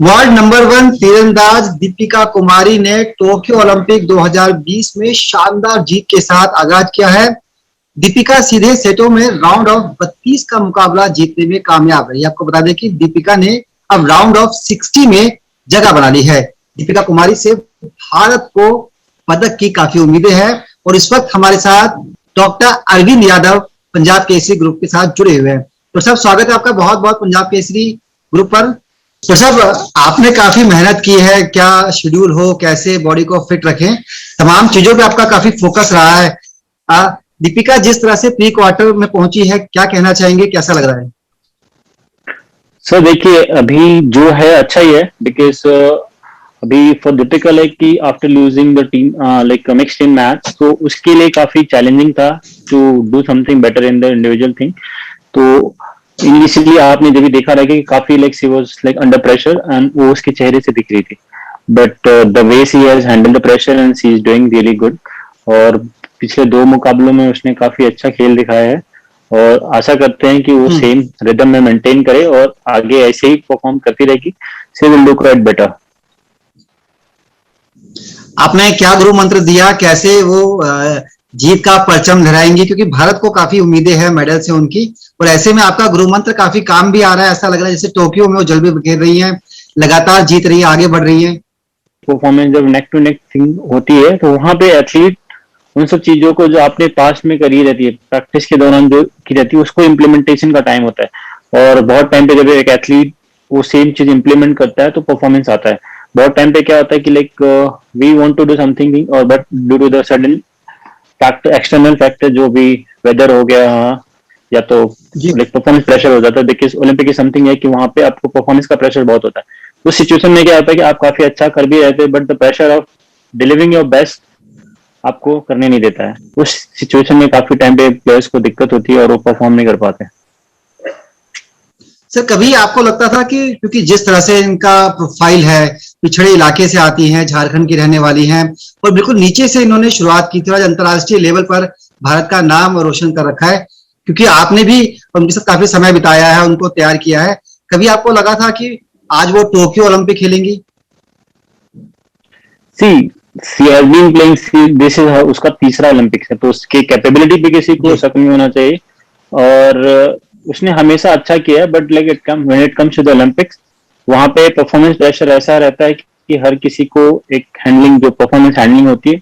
World number one तीरंदाज दीपिका कुमारी ने Tokyo Olympic 2020 में शानदार जीत के साथ आगाज किया है। दीपिका सीधे सेटों में राउंड ऑफ 32 का मुकाबला जीतने में कामयाब रही। आपको बता दें कि दीपिका ने अब राउंड ऑफ 60 में जगह बना ली है। दीपिका कुमारी से भारत को पदक की काफी उम्मीदें हैं और इस वक्त हमारे साथ डॉक्टर अरविंद यादव पंजाब केसरी ग्रुप के साथ जुड़े हुए हैं। तो साहब स्वागत है आपका बहुत बहुत पंजाब केसरी ग्रुप पर। तो साहब आपने काफी मेहनत की है, क्या शेड्यूल हो, कैसे बॉडी को फिट रखें, तमाम चीजों पे आपका काफी फोकस रहा है। दीपिका जिस तरह से प्री क्वार्टर में पहुंची है, क्या कहना चाहेंगे, कैसा लग रहा है? सर देखिए, अभी जो है अच्छा ही है बिकॉज अभी फॉर दीपिका लाइक कि after losing the team like mix team match, तो उसके लिए काफी चैलेंजिंग था to do something better in the individual thing. तो इनिशियली आपने जब भी देखा रहेगा कि काफी like she was like under pressure and वो उसके चेहरे से दिख रही थी, but the way she has handled the pressure and she is doing really good. और पिछले दो मुकाबलों में उसने काफी अच्छा खेल दिखाया है और आशा करते हैं कि वो सेम रिदम में मेंटेन करे और आगे ऐसे ही परफॉर्म करती रहेगी। She will do quite better. आपने क्या गुरु मंत्र दिया, कैसे वो जीत का परचम लहराएंगी, क्योंकि भारत को काफी उम्मीदें हैं मेडल से उनकी, और ऐसे में आपका गुरु मंत्र काफी काम भी आ रहा है। ऐसा लग रहा है जैसे टोक्यो में वो जलवे बिखेर रही हैं, लगातार जीत रही है, आगे बढ़ रही है। परफॉर्मेंस जब नेक टू नेक थिंग होती है तो वहां पे एथलीट उन सब चीजों को जो आपने पास्ट में करी रहती है, प्रैक्टिस के दौरान जो की रहती है, उसको इम्प्लीमेंटेशन का टाइम होता है। और बहुत टाइम पे जब एक एथलीट वो सेम चीज इम्प्लीमेंट करता है तो परफॉर्मेंस आता है। बहुत टाइम पे क्या होता है कि like we want to do something और but due to the sudden factor, external factor जो भी वेदर हो गया या तो लाइक परफॉर्मेंस प्रेशर हो जाता है। देखिए ओलंपिक की समथिंग है कि वहां पे आपको परफॉर्मेंस का प्रेशर बहुत होता है। उस सिचुएशन में क्या होता है कि आप काफी अच्छा कर भी रहते हैं but the pressure of delivering your best आपको करने नहीं देता है। उस सिचुएशन में काफी टाइम पे प्लेयर्स को दिक्कत होती है और वो परफॉर्म नहीं कर पाते। सर कभी आपको लगता था कि क्योंकि जिस तरह से इनका प्रोफाइल है, पिछड़े इलाके से आती हैं, झारखंड की रहने वाली हैं और बिल्कुल नीचे से इन्होंने शुरुआत की थी, आज अंतर्राष्ट्रीय लेवल पर भारत का नाम रोशन कर रखा है, क्योंकि आपने भी उनके साथ काफी समय बिताया है, उनको तैयार किया है, कभी आपको लगा था कि आज वो टोक्यो ओलंपिक खेलेंगी? She has been playing, this is उसका तीसरा ओलंपिक्स है, तो उसकी कैपेबिलिटी पे किसी को शक नहीं होना चाहिए। और उसने हमेशा अच्छा किया है but like when it comes to the Olympics वहां पे परफॉर्मेंस प्रेशर ऐसा रहता है कि हर किसी को एक हैंडलिंग, जो परफॉर्मेंस हैंडलिंग होती है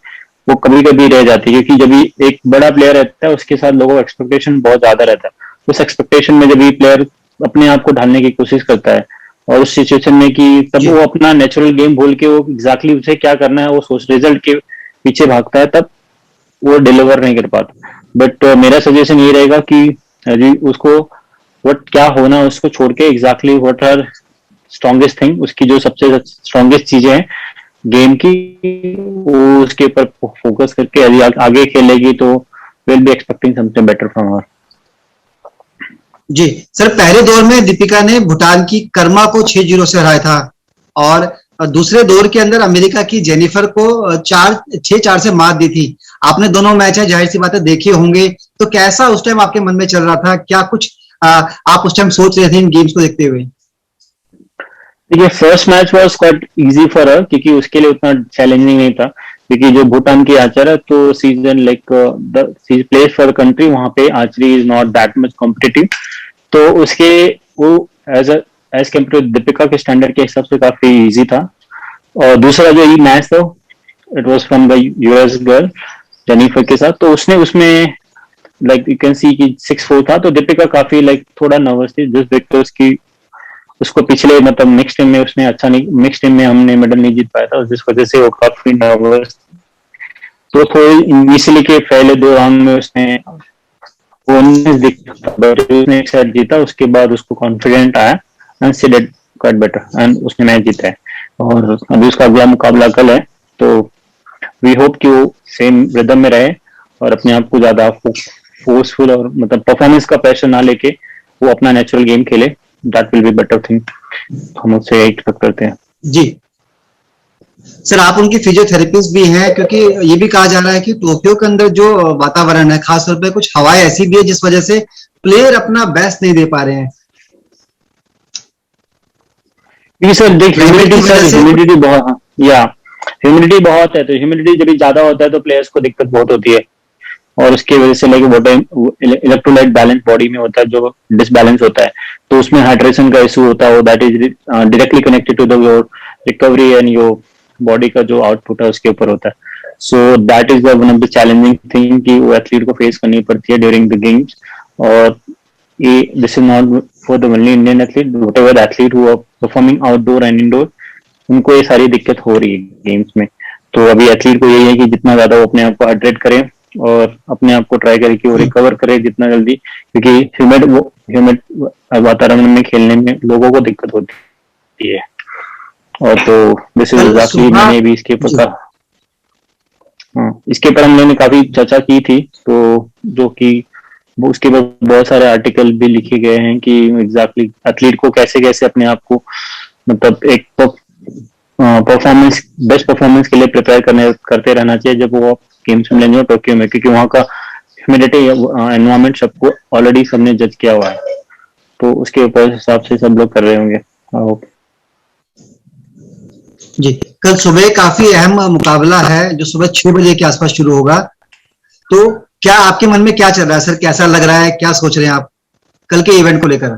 वो कभी कभी रह जाती है, क्योंकि जब भी एक बड़ा प्लेयर रहता है उसके साथ लोगों का एक्सपेक्टेशन बहुत ज्यादा रहता है। उस एक्सपेक्टेशन में जब भी प्लेयर अपने आप को ढालने की कोशिश करता है और उस सिचुएशन में कि तब वो अपना नेचुरल गेम भूल के वो एग्जैक्टली उसे क्या करना है वो सोच रिजल्ट के पीछे भागता है, तब वो डिलीवर नहीं कर पाता। बट मेरा सजेशन ये रहेगा कि उसको वट क्या होना है उसको छोड़ के exactly what are strongest thing, उसकी जो सबसे स्ट्रॉन्गेस्ट चीजें हैं गेम की, वो उसके ऊपर फोकस करके यदि आगे खेलेगी तो will be expecting something better from her. जी सर, पहले दौर में दीपिका ने भूटान की कर्मा को 6-0 से हराया था और दूसरे दौर के अंदर अमेरिका की जेनिफर को 6-4 से मात दी थी। आपने दोनों मैच है जाहिर सी बात है देखे होंगे, तो कैसा उस टाइम आपके मन में चल रहा था, क्या कुछ आप उस टाइम सोच रहे थे इन गेम्स को देखते हुए? देखिए first match was quite easy for her, क्योंकि उसके लिए उतना चैलेंजिंग नहीं था, क्योंकि जो भूटान की आर्चर है तो season like the sea plays for the country, वहां पे archery is not that much competitive, तो उसके वो एज कम्पेयर टू दीपिका के स्टैंडर्ड के हिसाब से काफी इजी था। और दूसरा जो ये मैच था it was from the US girl Jennifer के साथ, तो उसने उसमें लाइक यू कैन सी कि 6-4 था, तो दीपिका काफी लाइक थोड़ा नर्वस थी जस्ट बिकॉज की उसको पिछले मतलब मिक्स टीम में उसने अच्छा नहीं, मिक्स टीम में हमने मेडल नहीं जीत पाया था, जिस वजह से वो काफी नर्वस। तो थोड़ी इनिशियली के पहले 2 राउंड में उसने 19 दिखा बट उसने एक सेट जीता, उसके बाद उसको कॉन्फिडेंट आया and she did quite better and उसने मैच जीता है। और अभी उसका अगला मुकाबला कल है, तो वी होप कि वो सेम रिदम में रहे और अपने आप को ज्यादा फोर्सफुल और मतलब परफॉर्मेंस का प्रेशर ना लेके वो अपना नेचुरल गेम खेले, that will be better thing. हम उससे यही एक्सपेक्ट करते हैं। जी सर, आप उनकी फिजियोथेरेपिस्ट भी हैं, क्योंकि ये भी कहा जा रहा है कि टोक्यो के अंदर जो वातावरण है, खासतौर पे कुछ हवाएं ऐसी भी है जिस वजह से प्लेयर अपना बेस्ट नहीं दे पा रहे हैं। जी सर, देख ह्यूमिडिटी, सर ह्यूमिडिटी बहुत, या ह्यूमिडिटी बहुत है, तो ह्यूमिडिटी जब ज्यादा होता है तो प्लेयर्स को दिक्कत बहुत होती है, और उसकी वजह से like water electrolyte balance body में होता है जो डिसबैलेंस होता है, तो उसमें हाइड्रेशन का इशू होता है, that is directly connected to the your recovery and your body का जो आउटपुट है उसके ऊपर होता है. So that is one of the challenging thing कि वो एथलीट को फेस करनी पड़ती है ड्यूरिंग द गेम्स. और ये this is not for the only Indian athlete, whatever athlete who are performing outdoor and indoor, उनको ये सारी दिक्कत हो रही है गेम्स में. तो अभी एथलीट को यही है कि जितना ज्यादा वो अपने आप को हाइड्रेट करे और अपने आप को ट्राई करे कि वो रिकवर करे जितना जल्दी, क्योंकि ह्यूमिड वातावरण में खेलने में लोगों को दिक्कत होती है. और तो दिस इज एग्जैक्टली, मैंने भी इसके ऊपर इसके ऊपर हम लोगों ने काफी चर्चा की थी, तो जो कि उसके ऊपर बहुत सारे आर्टिकल भी लिखे गए हैं कि एग्जैक्टली एथलीट को कैसे कैसे अपने आप को मतलब एक परफॉर्मेंस, बेस्ट परफॉर्मेंस के लिए प्रिपेयर करते रहना चाहिए जब वो गेम्स में लेंगे टोक्यो में, क्योंकि वहाँ का ह्यूमिडिटी एनवायरमेंट सबको ऑलरेडी सबने जज किया हुआ है, तो उसके ऊपर हिसाब से सब लोग कर रहे होंगे. जी, कल सुबह काफी अहम मुकाबला है जो सुबह 6 बजे के आसपास शुरू होगा, तो क्या आपके मन में क्या चल रहा है सर, कैसा लग रहा है, क्या सोच रहे हैं आप कल के इवेंट को लेकर?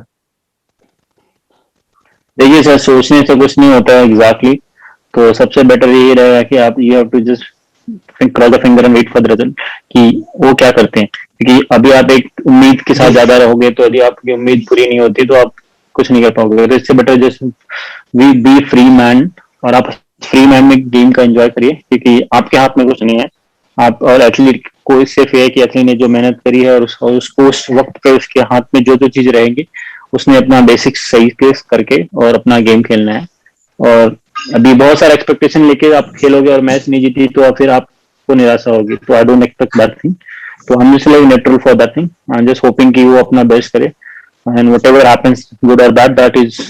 देखिए सर, सोचने से कुछ नहीं होता है एग्जैक्टली, तो सबसे बेटर यही रहेगा कि आप you have to just cross the finger and wait for the result कि वो क्या करते हैं, क्योंकि अभी आप एक उम्मीद के साथ ज्यादा रहोगे तो यदि आपकी उम्मीद पूरी नहीं होती तो आप कुछ नहीं कर पाओगे. तो इससे better just we be free man, और आप फ्री मैन में गेम का एंजॉय करिए, क्योंकि आपके हाथ में कुछ नहीं है. आप और एथलीट को इससे है कि एथलीट ने जो मेहनत करी है और उसको उस वक्त पे उसके हाथ में जो जो चीज रहेंगी उसने अपना बेसिक सही करके और अपना गेम खेलना है. और अभी बहुत सारा एक्सपेक्टेशन लेके आप खेलोगे और मैच नहीं जीती तो फिर आपको निराशा होगी, तो I don't expect that thing. तो हम just like neutral for that thing, I am just hoping कि वो अपना बेस्ट करे एंड व्हाटएवर हैपेंस गुड और बैड दैट इज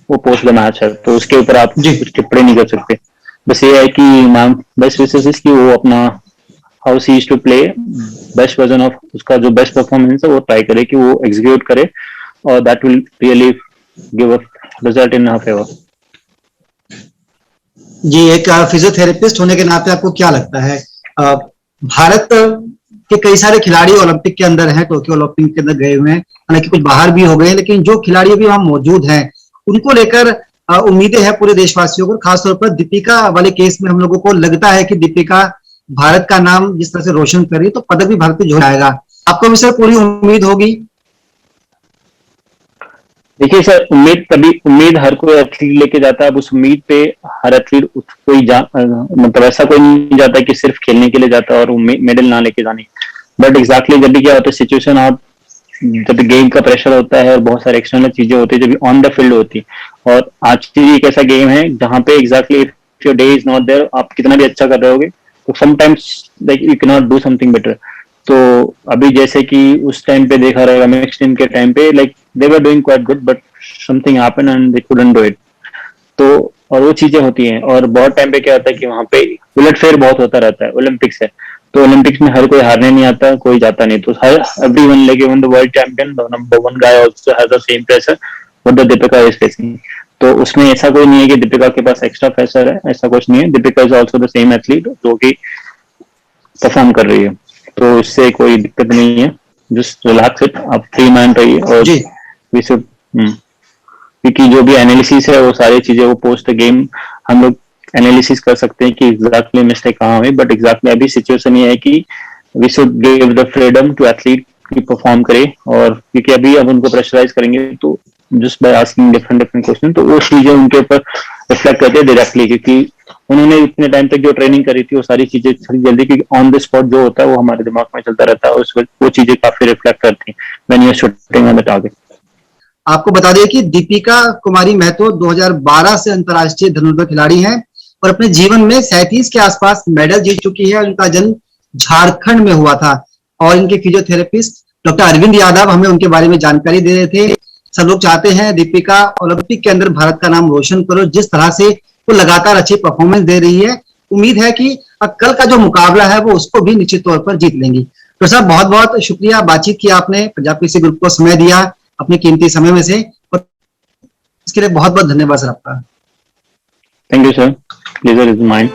वो पोस्ट द मैच है, तो उसके ऊपर आप कुछ टिप्पणी नहीं कर सकते. बस ये है कि मैम बेस्ट विशेस कि वो अपना how see is to play best version of उसका जो बेस्ट परफॉर्मेंस है वो ट्राई करे कि वो एग्जीक्यूट करे, और that will really give a result in our favour. जी, एक फिजियोथेरेपिस्ट होने के नाते आपको क्या लगता है, भारत के कई सारे खिलाड़ी ओलंपिक के अंदर हैं, टोक्यो ओलंपिक के अंदर गए हुए हैं, हालांकि कुछ बाहर भी हो गए, लेकिन जो खिलाड़ी अभी वहां मौजूद हैं उनको लेकर उम्मीदें हैं पूरे देशवासियों को. खासतौर पर दीपिका वाले केस में हम लोगों को लगता है कि दीपिका भारत का नाम जिस तरह से रोशन कर रही है तो पदक भी भारत पे जो आएगा. आपको भी सर पूरी उम्मीद होगी? देखिए सर, उम्मीद हर कोई एथलीट लेके जाता है. अब उस उम्मीद पे हर एथलीट कोई मतलब ऐसा कोई नहीं जाता कि सिर्फ खेलने के लिए जाता है और मेडल ना लेके जाने. बट एग्जैक्टली जब भी क्या होता है सिचुएशन, आप जब गेम का प्रेशर होता है और बहुत सारे एक्सटर्नल चीजें होती है जब ऑन द फील्ड होती है, और आज की एक ऐसा गेम है जहाँ पे exactly if your day is not there, आप कितना भी अच्छा कर रहे होगे तो sometimes like you can not do something better. तो अभी जैसे कि उस टाइम पे देखा रहेगा मिक्स टीम के टाइम पे like they were doing quite good but something happened and they couldn't do it. तो और वो चीजें होती हैं, और बहुत टाइम पे क्या होता है कि वहां पे उलटफेर बहुत होता रहता है. ओलंपिक्स है तो ओलंपिक्स में हर कोई हारने नहीं आता, कोई जाता नहीं, तो हर everyone like even the world champion the number 1 guy also has the same pressure what the Deepika is facing. तो उसमें ऐसा कोई नहीं है कि दीपिका के पास एक्स्ट्रा प्रेशर है, ऐसा कुछ नहीं है. Deepika is also the same athlete जो कि परफॉर्म कर रही है, तो इससे कोई दिक्कत नहीं है. जस्ट रिलैक्स इट, आप फ्री माइंड रहिए. और वी शुड क्योंकि जो भी एनालिसिस है वो सारी चीजें वो पोस्ट गेम हम लोग एनालिसिस कर सकते हैं कि एग्जैक्टली मिस्टेक कहाँ हुई. बट एग्जैक्टली अभी सिचुएशन ये है कि we should give the freedom to athlete की परफॉर्म करे, और क्योंकि अभी अब उनको प्रेशराइज करेंगे तो just by asking different question तो वो चीजें उनके ऊपर रिफ्लेक्ट करते हैं डायरेक्टली, क्योंकि उन्होंने इतने टाइम तक जो ट्रेनिंग करी थी वो सारी चीजें जल्दी, क्योंकि ऑन द स्पॉट जो होता है वो हमारे दिमाग में चलता रहता है, वो चीजें काफी रिफ्लेक्ट करती हैं when you are shooting on the target. आपको बता दें कि दीपिका कुमारी महतो 2012 से अंतर्राष्ट्रीय धनुर्धर खिलाड़ी हैं और अपने जीवन में 37 के आसपास मेडल जीत चुकी है. उनका जन्म झारखंड में हुआ था और इनके फिजियोथेरेपिस्ट डॉक्टर अरविंद यादव हमें उनके बारे में जानकारी दे रहे थे. सब लोग चाहते हैं दीपिका ओलंपिक के अंदर भारत का नाम रोशन करो. जिस तरह से वो लगातार अच्छी परफॉर्मेंस दे रही है, उम्मीद है कि कल का जो मुकाबला है वो उसको भी निश्चित तौर पर जीत लेंगी. तो साहब बहुत बहुत शुक्रिया, बातचीत की आपने, पंजाब केसरी ग्रुप को समय दिया अपने कीमती समय में से. इसके लिए बहुत बहुत धन्यवाद सर आपका। Thank you sir, pleasure is mine.